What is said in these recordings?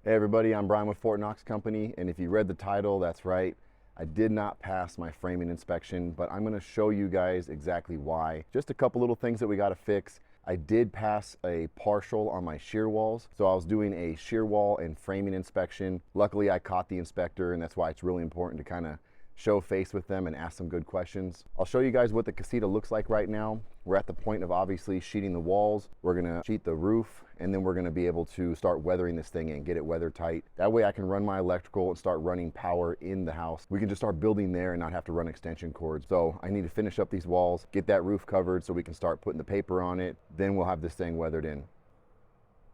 Hey everybody, I'm Brian with Knox Company, and if you read the title, that's right. I did not pass my framing inspection, but I'm going to show you guys exactly why. Just a couple little things that we got to fix. I did pass a partial on my shear walls, so I was doing a shear wall and framing inspection. Luckily, I caught the inspector, and that's why it's really important to kind of show face with them and ask some good questions. I'll show you guys what the Casita looks like right now. We're at the point of obviously sheeting the walls. We're gonna sheet the roof, and then we're gonna be able to start weathering this thing and get it weather tight. That way I can run my electrical and start running power in the house. We can just start building there and not have to run extension cords. So I need to finish up these walls, get that roof covered so we can start putting the paper on it. Then we'll have this thing weathered in.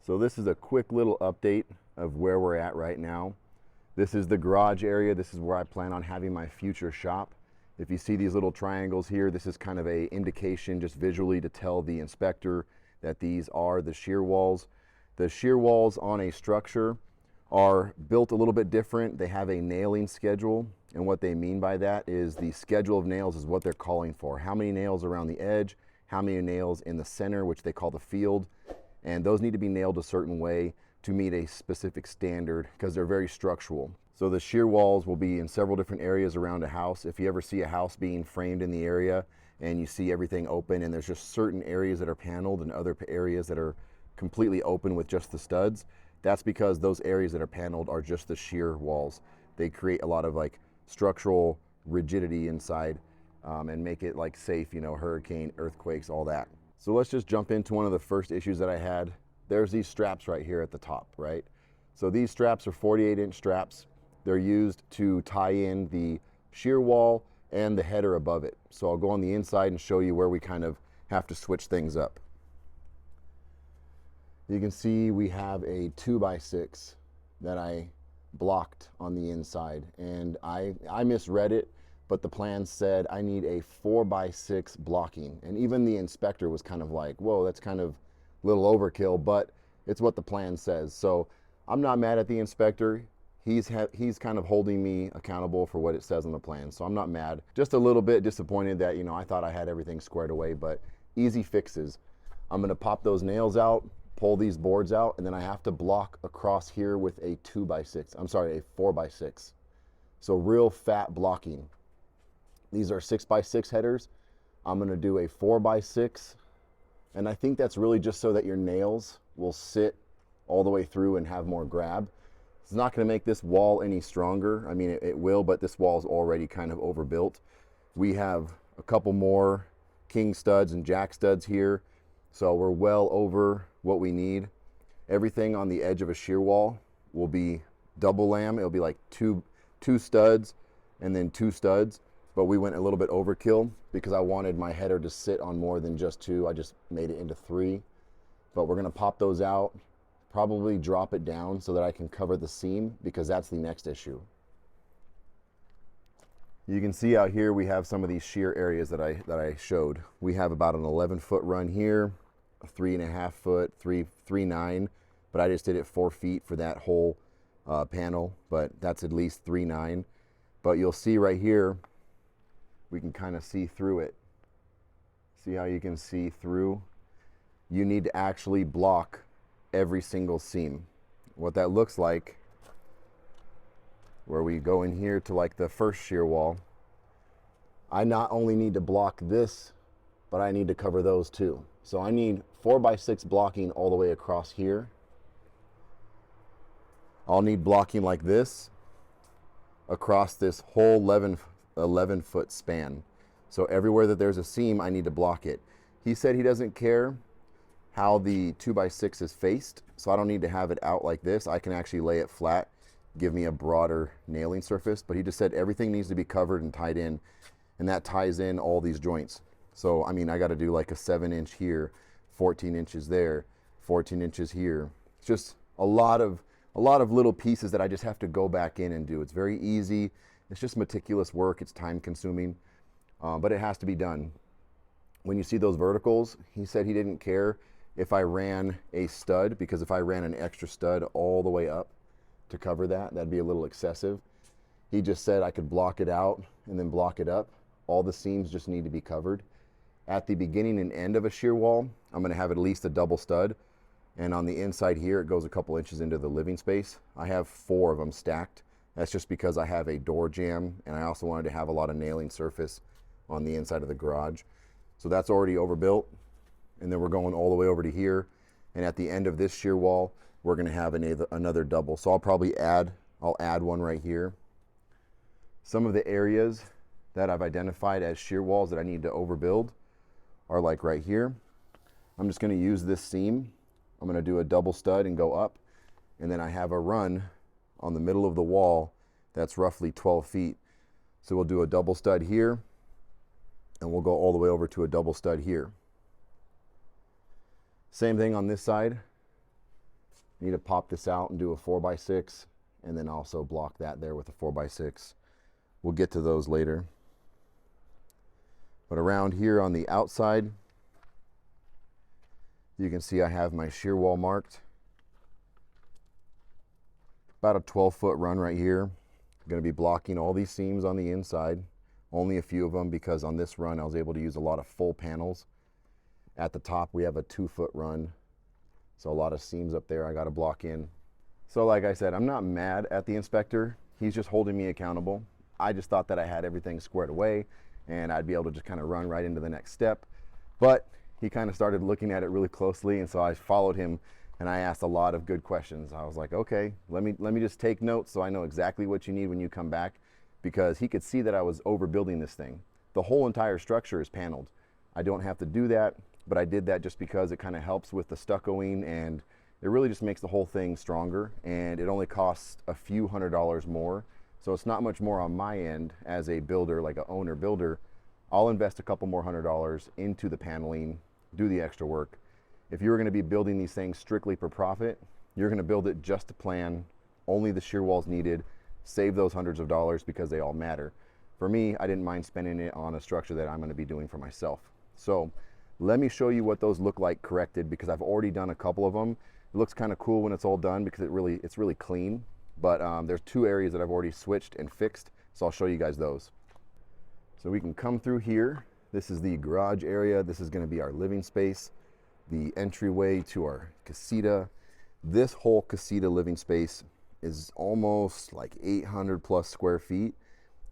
So this is a quick little update of where we're at right now. This is the garage area. This is where I plan on having my future shop. If you see these little triangles here, this is kind of a indication just visually to tell the inspector that these are the shear walls. The shear walls on a structure are built a little bit different. They have a nailing schedule, and what they mean by that is the schedule of nails is what they're calling for. How many nails around the edge, how many nails in the center, which they call the field, and those need to be nailed a certain way to meet a specific standard because they're very structural. So the shear walls will be in several different areas around a house. If you ever see a house being framed in the area and you see everything open and there's just certain areas that are paneled and other areas that are completely open with just the studs, that's because those areas that are paneled are just the shear walls. They create a lot of like structural rigidity inside and make it like safe, you know, hurricane, earthquakes, all that. So let's just jump into one of the first issues that I had. There's these straps right here at the top, right? So these straps are 48-inch straps. They're used to tie in the shear wall and the header above it. So I'll go on the inside and show you where we kind of have to switch things up. You can see we have a 2x6 that I blocked on the inside, and I misread it, but the plan said I need a 4x6 blocking. And even the inspector was kind of like, whoa, that's kind of little overkill, but it's what the plan says. So I'm not mad at the inspector. He's kind of holding me accountable for what it says on the plan. So I'm not mad, just a little bit disappointed that, you know, I thought I had everything squared away, but easy fixes. I'm gonna pop those nails out, pull these boards out, and then I have to block across here with a 2x6. I'm sorry, a 4x6. So real fat blocking. These are 6x6 headers. I'm gonna do a 4x6. And I think that's really just so that your nails will sit all the way through and have more grab. It's not going to make this wall any stronger. I mean, it will, but this wall is already kind of overbuilt. We have a couple more king studs and jack studs here, so we're well over what we need. Everything on the edge of a shear wall will be double lam. It'll be like two studs and then 2 studs. But we went a little bit overkill because I wanted my header to sit on more than just 2. I just made it into 3. But we're gonna pop those out, probably drop it down so that I can cover the seam, because that's the next issue. You can see out here we have some of these shear areas that I showed. We have about an 11-foot run here, a 3.5 foot, 3.9, but I just did it 4 feet for that whole panel, but that's at least 3.9. But you'll see right here, we can kind of see through it. See how you can see through? You need to actually block every single seam. What that looks like, where we go in here to like the first shear wall, I not only need to block this, but I need to cover those too. So I need 4x6 blocking all the way across here. I'll need blocking like this across this whole 11-foot span. So everywhere that there's a seam, I need to block it. He said he doesn't care how the 2x6 is faced, so I don't need to have it out like this. I can actually lay it flat, give me a broader nailing surface, but he just said everything needs to be covered and tied in, and that ties in all these joints. So I mean, I got to do like a 7-inch here, 14 inches there, 14 inches here. It's just a lot of little pieces that I just have to go back in and do. It's very easy. It's just meticulous work. It's time consuming, but it has to be done. When you see those verticals, he said he didn't care if I ran a stud, because if I ran an extra stud all the way up to cover that, that'd be a little excessive. He just said I could block it out and then block it up. All the seams just need to be covered. At the beginning and end of a shear wall, I'm gonna have at least a double stud. And on the inside here, it goes a couple inches into the living space. I have 4 of them stacked. That's just because I have a door jamb, and I also wanted to have a lot of nailing surface on the inside of the garage. So that's already overbuilt. And then we're going all the way over to here. And at the end of this shear wall, we're gonna have another double. So I'll add one right here. Some of the areas that I've identified as shear walls that I need to overbuild are like right here. I'm just gonna use this seam. I'm gonna do a double stud and go up. And then I have a run on the middle of the wall that's roughly 12 feet. So we'll do a double stud here, and we'll go all the way over to a double stud here. Same thing on this side. I need to pop this out and do a 4x6, and then also block that there with a 4x6. We'll get to those later. But around here on the outside, you can see I have my shear wall marked. About a 12-foot run right here. I'm going to be blocking all these seams on the inside. Only a few of them, because on this run I was able to use a lot of full panels. At the top we have a 2-foot run, so a lot of seams up there I got to block in. So like I said, I'm not mad at the inspector. He's just holding me accountable. I just thought that I had everything squared away and I'd be able to just kind of run right into the next step. But he kind of started looking at it really closely, and so I followed him and I asked a lot of good questions. I was like, okay, let me just take notes so I know exactly what you need when you come back, because he could see that I was overbuilding this thing. The whole entire structure is paneled. I don't have to do that, but I did that just because it kind of helps with the stuccoing, and it really just makes the whole thing stronger, and it only costs a few $100s more. So it's not much more on my end as a builder, like an owner builder. I'll invest a couple more $100s into the paneling, do the extra work. If you were going to be building these things strictly for profit, you're going to build it just to plan, only the shear walls needed, save those hundreds of dollars because they all matter. For me, I didn't mind spending it on a structure that I'm going to be doing for myself. So let me show you what those look like corrected, because I've already done a couple of them. It looks kind of cool when it's all done because it's really clean. But there's 2 areas that I've already switched and fixed, so I'll show you guys those. So we can come through here. This is the garage area. This is going to be our living space, the entryway to our casita. This whole casita living space is almost like 800 plus square feet,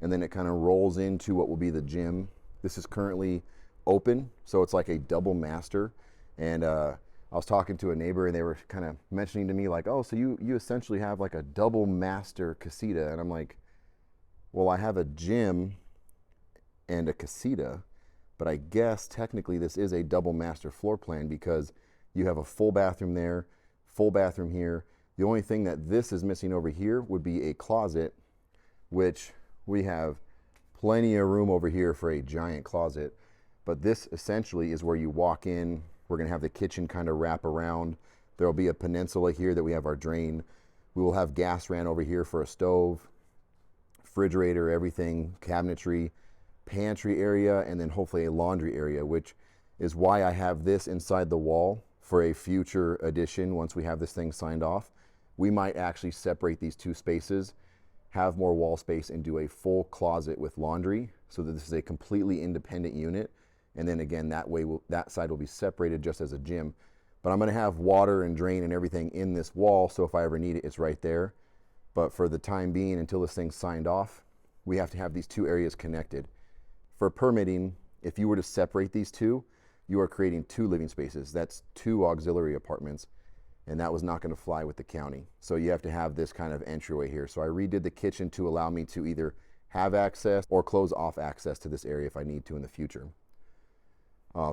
and then it kind of rolls into what will be the gym. This is currently open, so it's like a double master. And I was talking to a neighbor, and they were kind of mentioning to me like, oh, so you essentially have like a double master casita. And I'm like, well, I have a gym and a casita, but I guess technically this is a double master floor plan, because you have a full bathroom there, full bathroom here. The only thing that this is missing over here would be a closet, which we have plenty of room over here for a giant closet. But this essentially is where you walk in. We're going to have the kitchen kind of wrap around. There will be a peninsula here that we have our drain. We will have gas ran over here for a stove, refrigerator, everything, cabinetry, pantry area, and then hopefully a laundry area, which is why I have this inside the wall for a future addition. Once we have this thing signed off, we might actually separate these 2 spaces, have more wall space, and do a full closet with laundry, so that this is a completely independent unit. And then again, that way that side will be separated just as a gym. But I'm going to have water and drain and everything in this wall, so if I ever need it, it's right there. But for the time being, until this thing's signed off, we have to have these 2 areas connected. For permitting, if you were to separate these 2, you are creating 2 living spaces. That's 2 auxiliary apartments, and that was not going to fly with the county. So you have to have this kind of entryway here. So I redid the kitchen to allow me to either have access or close off access to this area if I need to in the future.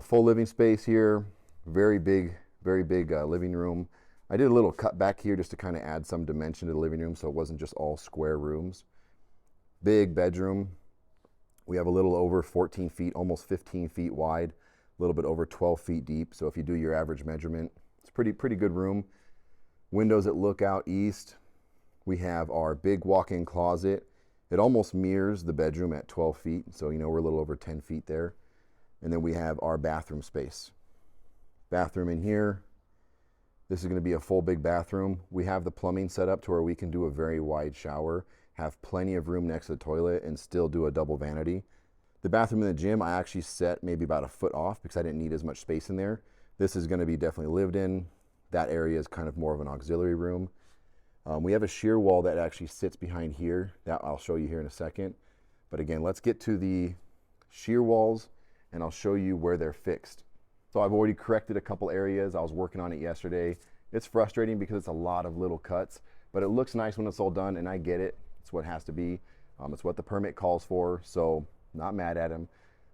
Full living space here, very big living room. I did a little cut back here just to kind of add some dimension to the living room, so it wasn't just all square rooms. Big bedroom. We have a little over 14 feet, almost 15 feet wide, a little bit over 12 feet deep. So if you do your average measurement, it's pretty good room. Windows that look out east. We have our big walk-in closet. It almost mirrors the bedroom at 12 feet, so you know we're a little over 10 feet there. And then we have our bathroom space. Bathroom in here. This is going to be a full big bathroom. We have the plumbing set up to where we can do a very wide shower, have plenty of room next to the toilet, and still do a double vanity. The bathroom in the gym, I actually set maybe about a foot off because I didn't need as much space in there. This is going to be definitely lived in. that area is kind of more of an auxiliary room. We have a shear wall that actually sits behind here that I'll show you here in a second. But again, let's get to the shear walls and I'll show you where they're fixed. So I've already corrected a couple areas. I was working on it yesterday. It's frustrating because it's a lot of little cuts, but it looks nice when it's all done, and I get it. It's what it has to be. It's what the permit calls for, so not mad at him.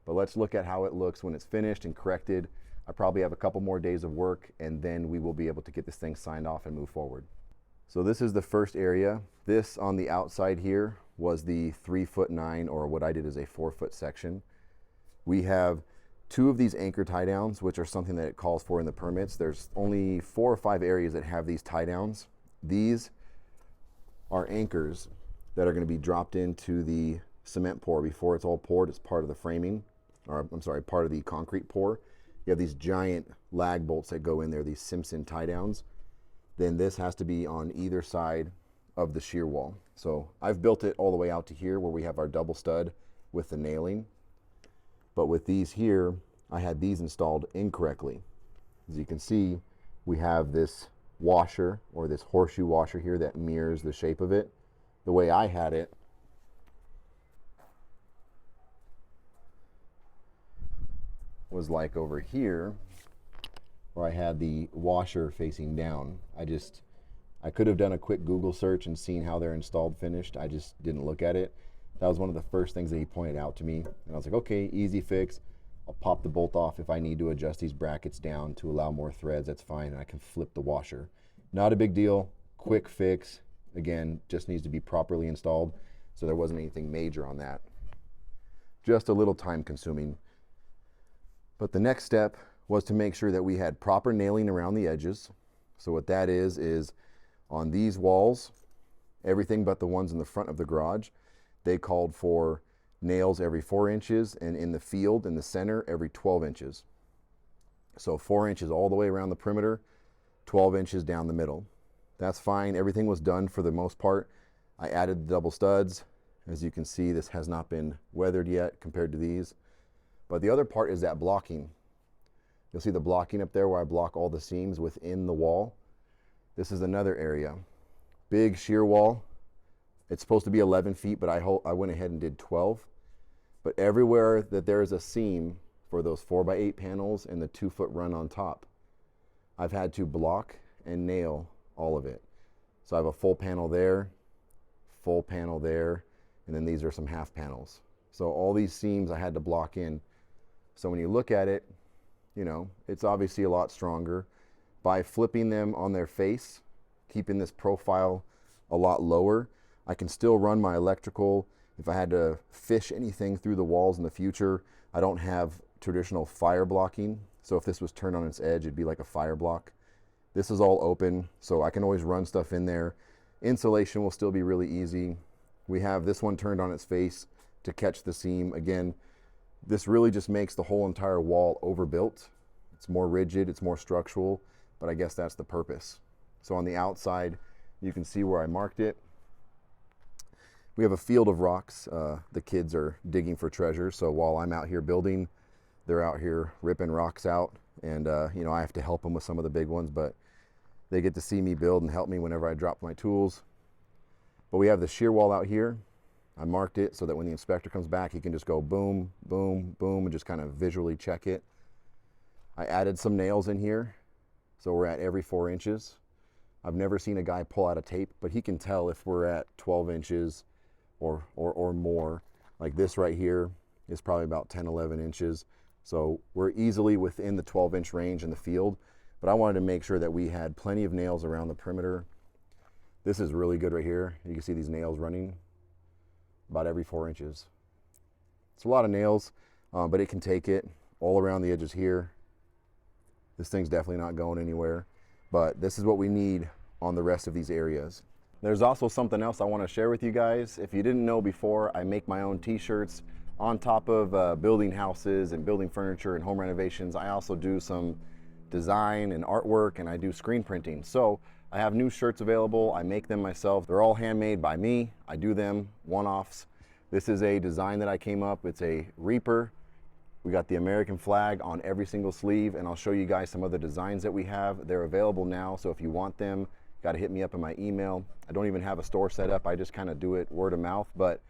But let's look at how it looks when it's finished and corrected. I probably have a couple more days of work, and then we will be able to get this thing signed off and move forward. So this is the first area. This on the outside here was the 3'9", or what I did is a 4-foot section. We have 2 of these anchor tie downs, which are something that it calls for in the permits. There's only 4 or 5 areas that have these tie downs. These are anchors that are going to be dropped into the cement pour before it's all poured. It's part of the framing, or I'm sorry, part of the concrete pour. You have these giant lag bolts that go in there, these Simpson tie downs. Then this has to be on either side of the shear wall. So I've built it all the way out to here where we have our double stud with the nailing. But with these here, I had these installed incorrectly. As you can see, we have this washer, or this horseshoe washer here, that mirrors the shape of it. The way I had it was like over here, where I had the washer facing down. I could have done a quick Google search and seen how they're installed finished. I just didn't look at it. That was one of the first things that he pointed out to me. And I was like, okay, easy fix. I'll pop the bolt off if I need to adjust these brackets down to allow more threads. That's fine, and I can flip the washer. Not a big deal, quick fix. Again, just needs to be properly installed. So there wasn't anything major on that. Just a little time consuming. But the next step was to make sure that we had proper nailing around the edges. So what that is on these walls, everything but the ones in the front of the garage, they called for nails every 4 inches, and in the field, in the center, every 12 inches. So 4 inches all the way around the perimeter, 12 inches down the middle. That's fine. Everything was done for the most part. I added the double studs. As you can see, this has not been weathered yet compared to these. But the other part is that blocking. You'll see the blocking up there where I block all the seams within the wall. This is another area. Big shear wall. It's supposed to be 11 feet, but I went ahead and did 12. But everywhere that there is a seam for those 4x8 panels and the 2-foot run on top, I've had to block and nail all of it. So I have a full panel there, and then these are some half panels. So all these seams I had to block in. So when you look at it, you know, it's obviously a lot stronger. By flipping them on their face, keeping this profile a lot lower, I can still run my electrical. If I had to fish anything through the walls in the future, I don't have traditional fire blocking. So if this was turned on its edge, it'd be like a fire block. This is all open, so I can always run stuff in there. Insulation will still be really easy. We have this one turned on its face to catch the seam. Again, this really just makes the whole entire wall overbuilt. It's more rigid, it's more structural, but I guess that's the purpose. So on the outside, you can see where I marked it. We have a field of rocks. The kids are digging for treasure, so while I'm out here building, they're out here ripping rocks out, and you know, I have to help them with some of the big ones, but they get to see me build and help me whenever I drop my tools. But we have the shear wall out here. I marked it so that when the inspector comes back, he can just go boom, boom, boom, and just kind of visually check it. I added some nails in here, so we're at every 4 inches. I've never seen a guy pull out a tape, but he can tell if we're at 12 inches or more. Like this right here is probably about 10, 11 inches. So we're easily within the 12-inch range in the field, but I wanted to make sure that we had plenty of nails around the perimeter. This is really good right here. You can see these nails running about every 4 inches. It's a lot of nails, but it can take it all around the edges here. This thing's definitely not going anywhere, but this is what we need on the rest of these areas. There's also something else I want to share with you guys. If you didn't know before, I make my own t-shirts. On top of building houses and building furniture and home renovations, I also do some design and artwork, and I do screen printing. So I have new shirts available. I make them myself. They're all handmade by me. I do them one-offs. This is a design that I came up. It's a Reaper We got the American flag on every single sleeve, and I'll show you guys some other designs that we have. They're available now, so if you want them, got to hit me up in my email. I don't even have a store set up. I just kind of do it word of mouth, but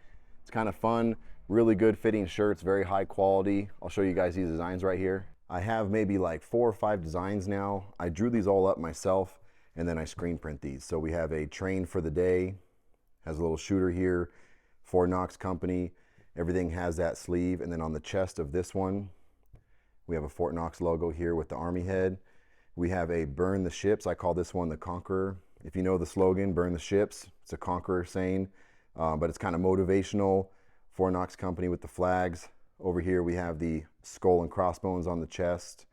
it's kind of fun. Really good fitting shirts, very high quality. I'll show you guys these designs right here. I have maybe like 4 or 5 designs now. I drew these all up myself, and then I screen print these. So we have a train for the day, has a little shooter here for Knox company. Everything has that sleeve, and then on the chest of this one, we have a Fort Knox logo here with the Army head. We have a burn the ships. I call this one the Conqueror. If you know the slogan, burn the ships, it's a Conqueror saying, but it's kind of motivational. For Knox company with the flags. Over here we have the skull and crossbones on the chest.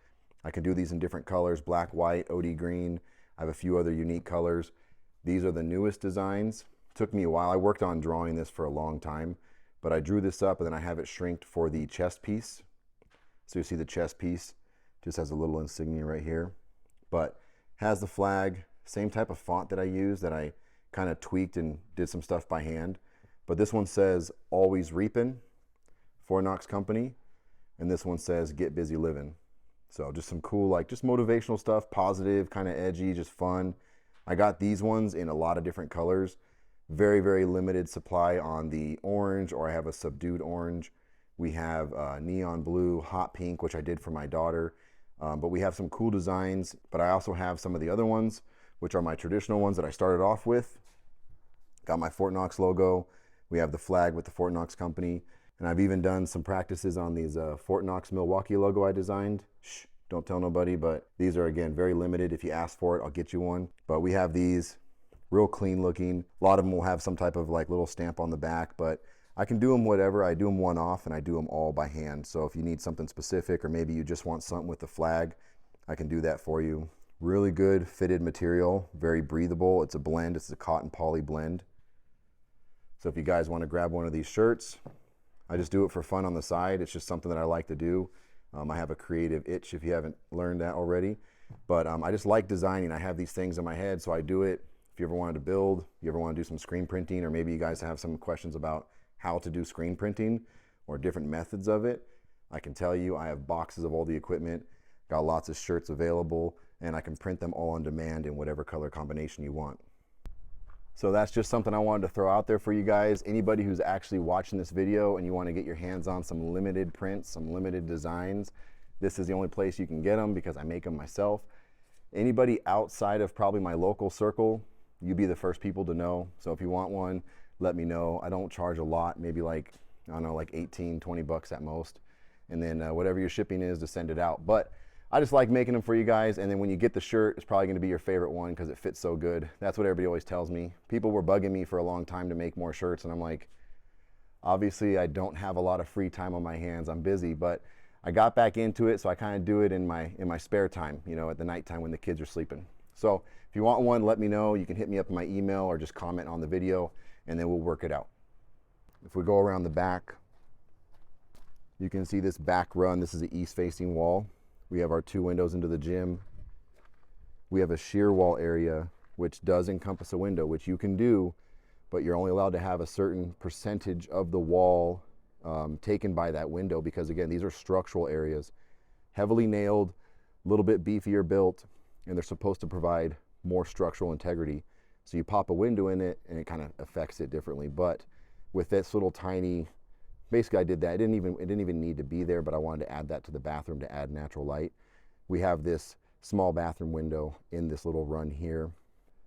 I can do these in different colors, black, white, OD green. I have a few other unique colors. These are the newest designs. Took me a while. I worked on drawing this for a long time, but I drew this up and then I have it shrinked for the chest piece. So you see the chest piece just has a little insignia right here, but has the flag, same type of font that I use that I kind of tweaked and did some stuff by hand. But this one says always reaping for Knox company, and this one says get busy living. So just some cool, like just motivational stuff, positive, kind of edgy, just fun. I got these ones in a lot of different colors. Very, very limited supply on the orange, or I have a subdued orange. We have neon blue, hot pink, which I did for my daughter. But we have some cool designs, but I also have some of the other ones, which are my traditional ones that I started off with. Got my Fort Knox logo. We have the flag with the Fort Knox company. And I've even done some practices on these Fort Knox Milwaukee logo I designed. Shh, don't tell nobody, but these are, again, very limited. If you ask for it, I'll get you one. But we have these real clean looking. A lot of them will have some type of like little stamp on the back, but I can do them whatever. I do them one off and I do them all by hand. So if you need something specific, or maybe you just want something with the flag, I can do that for you. Really good fitted material, very breathable. It's a blend, it's a cotton poly blend. So if you guys want to grab one of these shirts, I just do it for fun on the side. It's just something that I like to do. I have a creative itch if you haven't learned that already. But I just like designing. I have these things in my head, so I do it. If you ever wanted to build, you ever want to do some screen printing, or maybe you guys have some questions about how to do screen printing or different methods of it, I can tell you I have boxes of all the equipment, got lots of shirts available, and I can print them all on demand in whatever color combination you want. So that's just something I wanted to throw out there for you guys. Anybody who's actually watching this video and you want to get your hands on some limited prints, some limited designs, this is the only place you can get them because I make them myself. Anybody outside of probably my local circle, you'd be the first people to know. So if you want one, let me know. I don't charge a lot, maybe like, I don't know, like 18, 20 bucks at most. And then whatever your shipping is to send it out. But I just like making them for you guys, and then when you get the shirt, it's probably gonna be your favorite one because it fits so good. That's what everybody always tells me. People were bugging me for a long time to make more shirts, and I'm like, obviously I don't have a lot of free time on my hands. I'm busy, but I got back into it, so I kind of do it in my spare time, you know, at the nighttime when the kids are sleeping. So if you want one, let me know. You can hit me up in my email or just comment on the video, and then we'll work it out. If we go around the back, you can see this back run. This is the east-facing wall. We have our 2 windows into the gym. We have a shear wall area, which does encompass a window, which you can do, but you're only allowed to have a certain percentage of the wall taken by that window, because again, these are structural areas, heavily nailed, a little bit beefier built, and they're supposed to provide more structural integrity. So you pop a window in it and it kind of affects it differently. But with this little tiny, basically I did that. It didn't even need to be there, but I wanted to add that to the bathroom to add natural light. We have this small bathroom window in this little run here.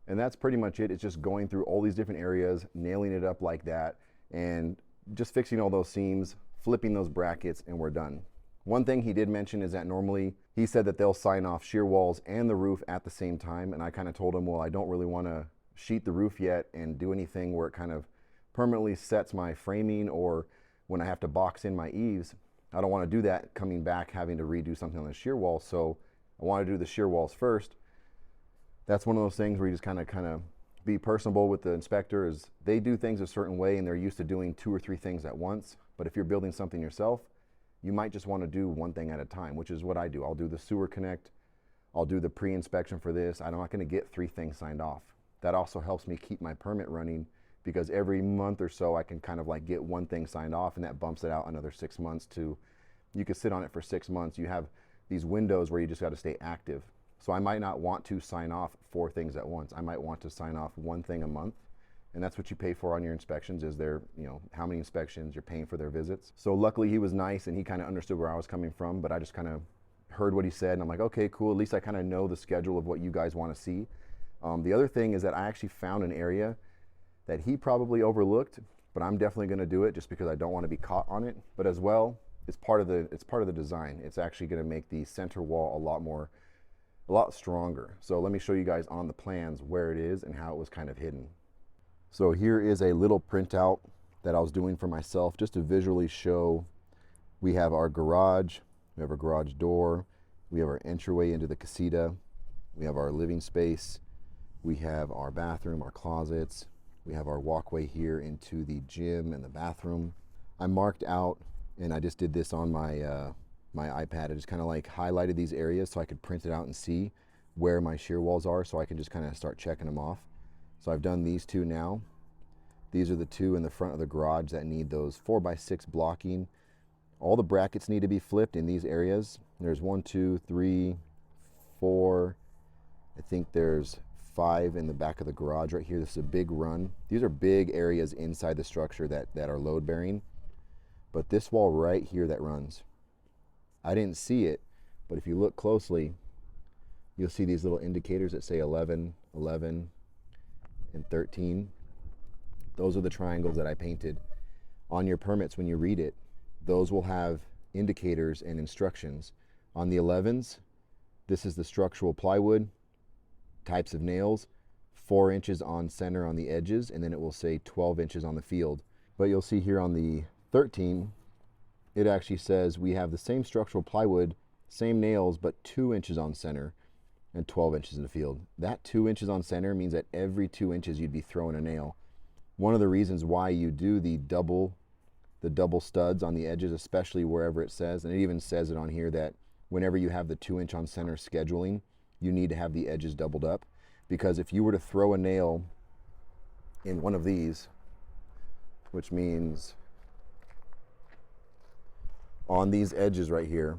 And that's pretty much it. It's just going through all these different areas, nailing it up like that, and just fixing all those seams, flipping those brackets, and we're done. One thing he did mention is that normally he said that they'll sign off shear walls and the roof at the same time. And I kind of told him, well, I don't really want to sheet the roof yet and do anything where it kind of permanently sets my framing, or when I have to box in my eaves, I don't want to do that coming back having to redo something on the shear wall. So I want to do the shear walls first. That's one of those things where you just kind of be personable with the inspector. Is they do things a certain way and they're used to doing 2 or 3 things at once. But if you're building something yourself, you might just want to do one thing at a time, which is what I do. I'll do the sewer connect, I'll do the pre-inspection for this. I'm not going to get 3 things signed off. That also helps me keep my permit running, because every month or so I can kind of like get one thing signed off, and that bumps it out another 6 months to you could sit on it for 6 months. You have these windows where you just got to stay active. So I might not want to sign off 4 things at once. I might want to sign off 1 thing a month. And that's what you pay for on your inspections, is their, you know, how many inspections you're paying for their visits. So luckily he was nice and he kind of understood where I was coming from, but I just kind of heard what he said and I'm like, okay, cool. At least I kind of know the schedule of what you guys want to see. The other thing is that I actually found an area that he probably overlooked, but I'm definitely going to do it just because I don't want to be caught on it. But as well, it's part of the design. It's actually going to make the center wall a lot stronger. So let me show you guys on the plans where it is and how it was kind of hidden. So here is a little printout that I was doing for myself just to visually show. We have our garage, we have our garage door, we have our entryway into the casita, we have our living space, we have our bathroom, our closets, we have our walkway here into the gym and the bathroom. I marked out, and I just did this on my my iPad. I just kind of like highlighted these areas so I could print it out and see where my shear walls are, so I can just kind of start checking them off. So I've done these 2 now. These are the 2 in the front of the garage that need those 4x6 blocking. All the brackets need to be flipped in these areas. There's 1, 2, 3, 4. I think there's 5 in the back of the garage right here. This is a big run. These are big areas inside the structure that are load bearing. But this wall right here that runs, I didn't see it, but if you look closely, you'll see these little indicators that say 11, 11, and 13. Those are the triangles that I painted. On your permits, when you read it, those will have indicators and instructions. On the 11s, this is the structural plywood, types of nails, 4 inches on center on the edges, and then it will say 12 inches on the field. But you'll see here on the 13, it actually says we have the same structural plywood, same nails, but 2 inches on center and 12 inches in the field. That 2 inches on center means that every 2 inches you'd be throwing a nail. One of the reasons why you do the double studs on the edges, especially wherever it says, and it even says it on here, that whenever you have the 2 inch on center scheduling, you need to have the edges doubled up, because if you were to throw a nail in one of these, which means on these edges right here,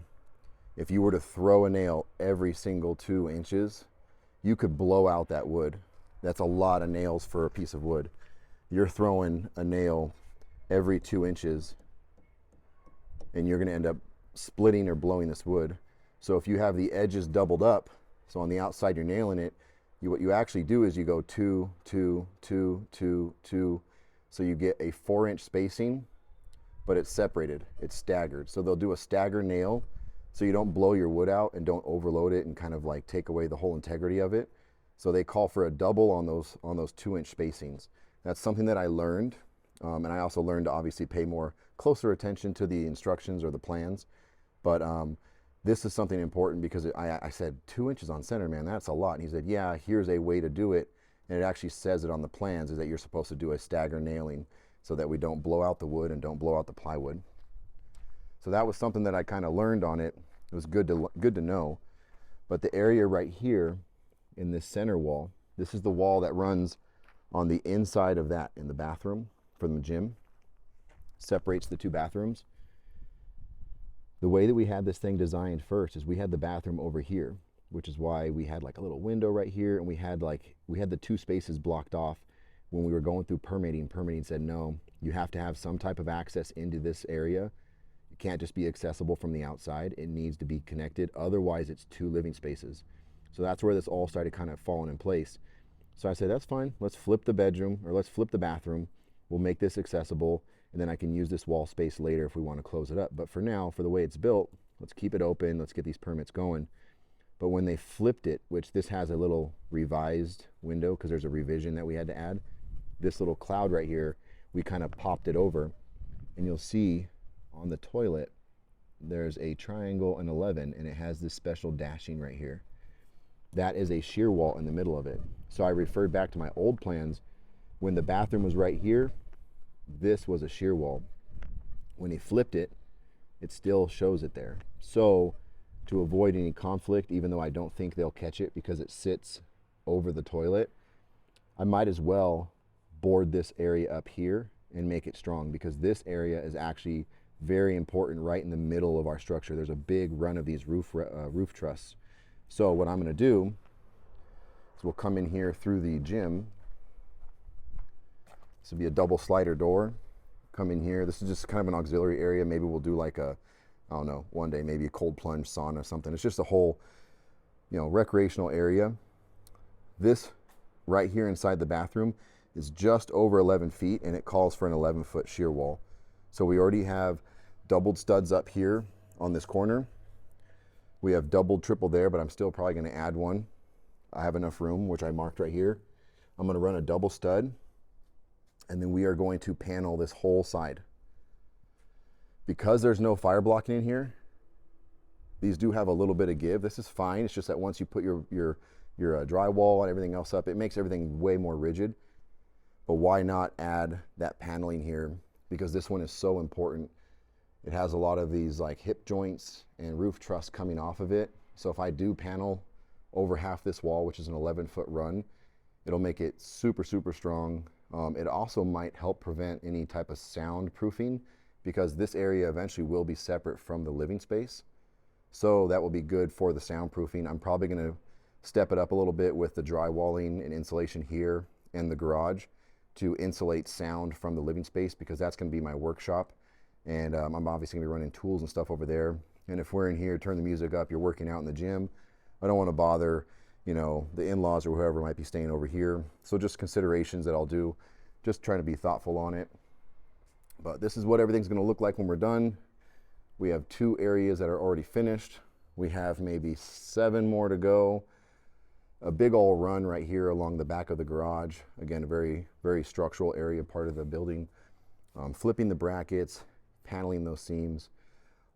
if you were to throw a nail every single 2 inches, you could blow out that wood. That's a lot of nails for a piece of wood. You're throwing a nail every 2 inches and you're going to end up splitting or blowing this wood. So if you have the edges doubled up, so on the outside you're nailing it, what you actually do is you go 2, 2, 2, 2, 2, so you get a 4 inch spacing, but it's separated, it's staggered. So they'll do a stagger nail so you don't blow your wood out and don't overload it and kind of like take away the whole integrity of it. So they call for a double on those 2 inch spacings. That's something that I learned, and I also learned to obviously pay closer attention to the instructions or the plans. But this is something important, because I said 2 inches on center, man, that's a lot. And he said, yeah, here's a way to do it. And it actually says it on the plans, is that you're supposed to do a stagger nailing so that we don't blow out the wood and don't blow out the plywood. So that was something that I kind of learned on it. It was good to know. But the area right here in this center wall, this is the wall that runs on the inside of that in the bathroom from the gym, separates the 2 bathrooms. The way that we had this thing designed first is we had the bathroom over here, which is why we had like a little window right here, and we had the 2 spaces blocked off. When we were going through permitting said, no, you have to have some type of access into this area. It can't just be accessible from the outside. It needs to be connected. Otherwise, it's 2 living spaces. So that's where this all started kind of falling in place. So I said, that's fine. Let's flip the bedroom, or let's flip the bathroom. We'll make this accessible, and then I can use this wall space later if we want to close it up. But for now, for the way it's built, let's keep it open. Let's get these permits going. But when they flipped it, which this has a little revised window because there's a revision that we had to add, this little cloud right here, we kind of popped it over, and you'll see on the toilet there's a triangle and 11, and it has this special dashing right here. That is a shear wall in the middle of it. So I referred back to my old plans. When the bathroom was right here, this was a shear wall. When he flipped it, it still shows it there. So to avoid any conflict, even though I don't think they'll catch it because it sits over the toilet, I might as well board this area up here and make it strong, because this area is actually Very important right in the middle of our structure. There's a big run of these roof truss. So what I'm going to do is we'll come in here through the gym. This will be a double slider door. Come in here. This is just kind of an auxiliary area. Maybe we'll do like a, I don't know, one day maybe a cold plunge sauna or something. It's just a whole, you know, recreational area. This right here inside the bathroom is just over 11 feet and it calls for an 11-foot shear wall. So we already have doubled studs up here on this corner. We have doubled, triple there, but I'm still probably going to add one. I have enough room, which I marked right here. I'm going to run a double stud, and then we are going to panel this whole side. Because there's no fire blocking in here, these do have a little bit of give. This is fine. It's just that once you put your drywall and everything else up, it makes everything way more rigid. But why not add that paneling here? Because this one is so important. It has a lot of these like hip joints and roof truss coming off of it. So if I do panel over half this wall, which is an 11-foot run, it'll make it super, super strong. It also might help prevent any type of soundproofing because this area eventually will be separate from the living space. So that will be good for the soundproofing. I'm probably going to step it up a little bit with the drywalling and insulation here in the garage to insulate sound from the living space because that's going to be my workshop. And I'm obviously going to be running tools and stuff over there. And if we're in here, turn the music up, you're working out in the gym, I don't want to bother, you know, the in-laws or whoever might be staying over here. So just considerations that I'll do, just trying to be thoughtful on it. But this is what everything's going to look like when we're done. We have 2 areas that are already finished. We have maybe 7 more to go. A big old run right here along the back of the garage. Again, a very, very structural area, part of the building. Flipping the brackets, paneling those seams.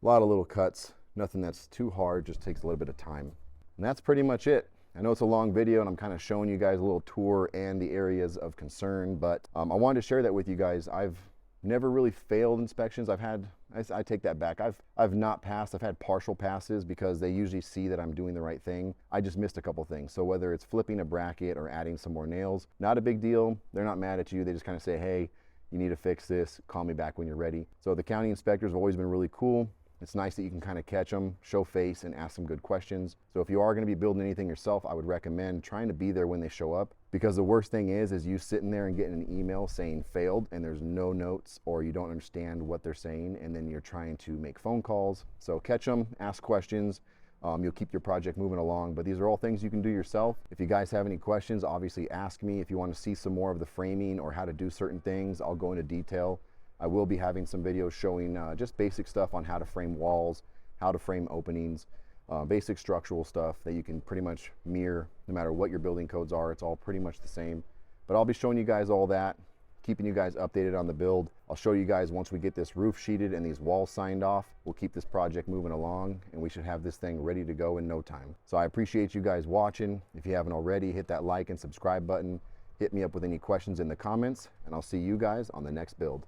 A lot of little cuts, nothing that's too hard, just takes a little bit of time. And that's pretty much it. I know it's a long video and I'm kind of showing you guys a little tour and the areas of concern, but I wanted to share that with you guys. I've never really failed inspections. I take that back. I've not passed. I've had partial passes because they usually see that I'm doing the right thing. I just missed a couple things. So whether it's flipping a bracket or adding some more nails, not a big deal. They're not mad at you. They just kind of say, hey, you need to fix this. Call me back when you're ready. So the county inspectors have always been really cool. It's nice that you can kind of catch them, show face, and ask some good questions. So if you are going to be building anything yourself, I would recommend trying to be there when they show up, because the worst thing is you sitting there and getting an email saying failed and there's no notes or you don't understand what they're saying, and then you're trying to make phone calls. So catch them, ask questions. You'll keep your project moving along, but these are all things you can do yourself. If you guys have any questions, obviously ask me. If you want to see some more of the framing or how to do certain things, I'll go into detail. I will be having some videos showing just basic stuff on how to frame walls, how to frame openings, basic structural stuff that you can pretty much mirror no matter what your building codes are. It's all pretty much the same. But I'll be showing you guys all that, keeping you guys updated on the build. I'll show you guys once we get this roof sheeted and these walls signed off. We'll keep this project moving along and we should have this thing ready to go in no time. So I appreciate you guys watching. If you haven't already, hit that like and subscribe button. Hit me up with any questions in the comments, and I'll see you guys on the next build.